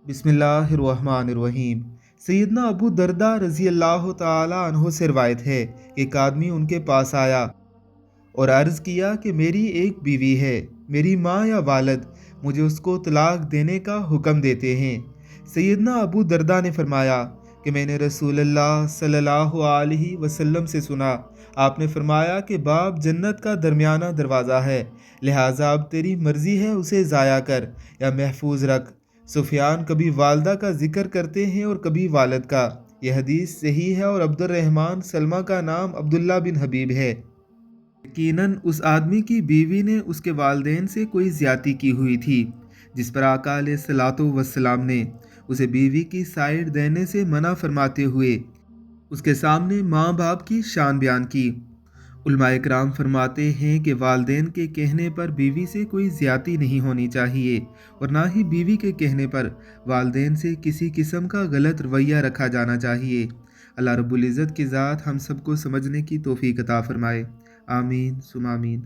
बिस्मिल्लाहिर्रहमानिर्रहीम। सैयदना अबू दरदा रज़ी अल्लाह ताला अन्हो से रवायत है, एक आदमी उनके पास आया और अर्ज़ किया कि मेरी एक बीवी है, मेरी माँ या वालिद मुझे उसको तलाक देने का हुक्म देते हैं। सैयदना अबू दरदा ने फरमाया कि मैंने रसूलुल्लाह सल्लल्लाहु अलैहि वसल्लम से सुना, आपने फरमाया कि बाप जन्नत का दरमियाना दरवाज़ा है, लिहाजा अब तेरी मर्ज़ी है उसे ज़ाया कर या महफूज रख। सुफियान कभी वालदा का जिक्र करते हैं और कभी वालिद का। यह हदीस सही है और अब्दुर्रहमान सलमा का नाम अब्दुल्ला बिन हबीब है। यकीनन उस आदमी की बीवी ने उसके वालिदैन से कोई ज़्यादती की हुई थी, जिस पर आका अलैहिस्सलातु वस्सलाम ने उसे बीवी की साइड देने से मना फरमाते हुए उसके सामने माँ बाप की शान बयान की। उलमाए कराम फरमाते हैं कि वालिदैन के कहने पर बीवी से कोई ज़्यादती नहीं होनी चाहिए और ना ही बीवी के कहने पर वालिदैन से किसी किस्म का गलत रवैया रखा जाना चाहिए। अल्लाह रब्बुल इज़्ज़त की ज़ात हम सबको समझने की तौफीक अता फरमाए। आमीन सुम आमीन।